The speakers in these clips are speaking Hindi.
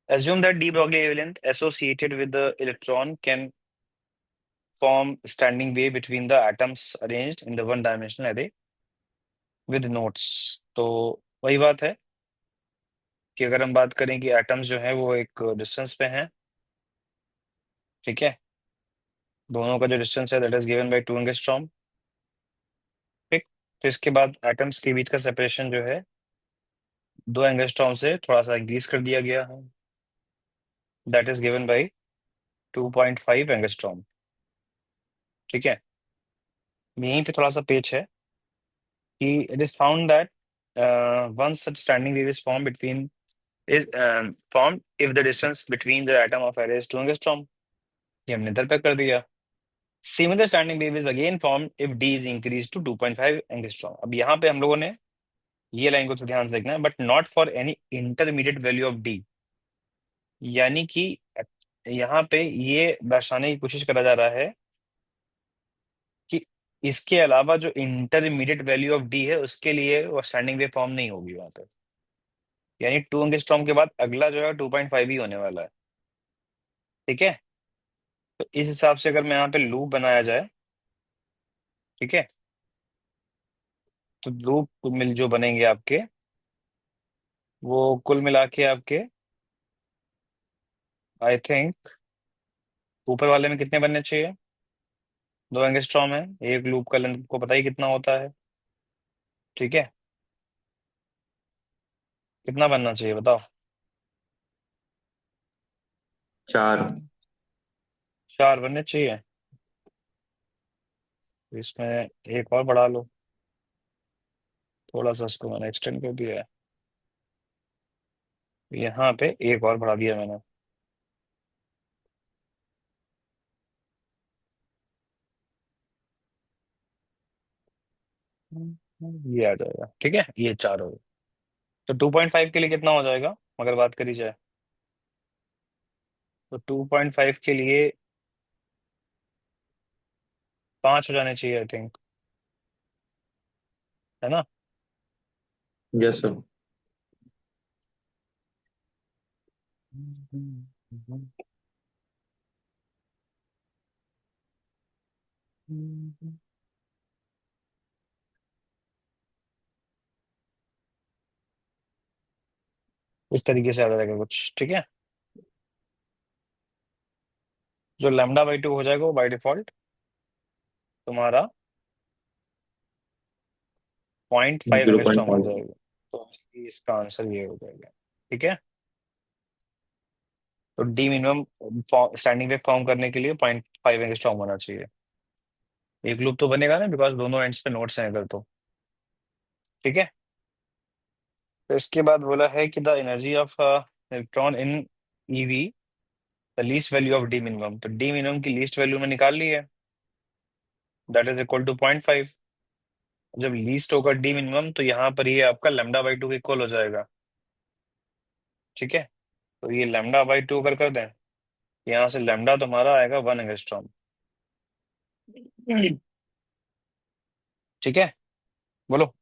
assume that d Broglie wavelength associated with the electron can form standing wave between the atoms arranged in the one dimensional array with nodes। तो वही बात है कि अगर हम बात करें कि एटम्स जो है वो एक डिस्टेंस पे हैं, ठीक है, दोनों का जो डिस्टेंस है that is given by 2 angstrom. ठीक, तो इसके बाद एटम्स के बीच का सेपरेशन जो है 2 एंगस्ट्रॉम से थोड़ा सा इंक्रीज कर दिया गया है, that is given by 2.5 angstrom. ठीक है, यहीं पे थोड़ा सा पेच है कि it is found that one such standing wave is form between is formed if the distance between the atom of array is 2 angstrom। ये हमने इधर पे कर दिया। Similar standing wave is again formed if d is increased to 2.5 angstrom। अब यहाँ पे हम लोगों ने ये लाइन को तो ध्यान से देखना है, but not for any intermediate value of d। यानी कि यहाँ पे ये दर्शाने की कोशिश करा जा रहा है कि इसके अलावा जो इंटरमीडिएट वैल्यू ऑफ d है उसके लिए वो स्टैंडिंग वेव फॉर्म नहीं होगी वहां पे। यानी 2 एंगस्ट्रॉम के बाद अगला जो है 2.5 ही होने वाला है। ठीक है, तो इस हिसाब से अगर मैं यहाँ पे लूप बनाया जाए, ठीक है, तो लूप मिल जो बनेंगे आपके वो कुल मिला के आपके आई थिंक ऊपर वाले में कितने बनने चाहिए? 2 एंगस्ट्रॉम है, एक लूप का लेंथ को पता ही कितना होता है। ठीक है, कितना बनना चाहिए बताओ? 4। 4 बनने चाहिए। तो इसमें एक और बढ़ा लो, थोड़ा सा इसको मैंने एक्सटेंड कर दिया है, यहाँ पे एक और बढ़ा दिया मैंने। ये आ जाएगा, ठीक है, ये 4 हो गए। तो 2.5 के लिए कितना हो जाएगा अगर बात करी जाए? तो 2.5 के लिए 5 हो जाने चाहिए आई थिंक, है ना? Yes sir. इस तरीके से आ जाएगा कुछ, ठीक है। जो λ/2 हो जाएगा वो बाय डिफॉल्ट तुम्हारा 0.5 जीरो पॉइंट एंगस्ट्रॉम हो फाइव जाएगा। तो इसलिए इसका आंसर ये हो जाएगा, ठीक है। तो D minimum standing wave form करने के लिए 0.5 एंगस्ट्रॉम होना चाहिए। एक लूप तो बनेगा ना, बिकॉज दोनों एंड्स पे नोड्स हैं अगर तो, ठीक है। तो इसके बाद बोला है कि the energy of electron in EV the least value of D minimum. तो डी मिनिमम की लीस्ट वैल्यू में निकाल ली है, दैट इज इक्वल टू 0.5। जब लीस्ट होगा डी मिनिमम तो यहाँ पर ये आपका λ/2 के इक्वल हो जाएगा, ठीक है। तो ये λ/2 कर दें, यहाँ से लैम्डा तुम्हारा आएगा 1 एंगस्ट्रॉम, ठीक है, बोलो।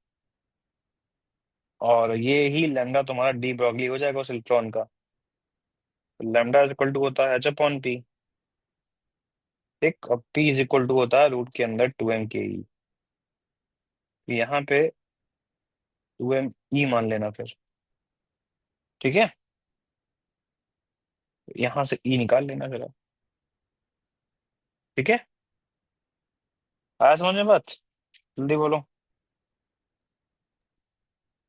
और ये ही लैम्डा तुम्हारा डी ब्रॉगली हो जाएगा उस इलेक्ट्रॉन का। तो लैम्डा इज इक्वल टू होता है h/p, ठीक, और p इज इक्वल टू होता है रूट के अंदर 2m/ke। यहाँ पे 2m/e मान लेना फिर, ठीक है, यहाँ से e निकाल लेना फिर आप, ठीक है। आया समझ में बात? जल्दी बोलो।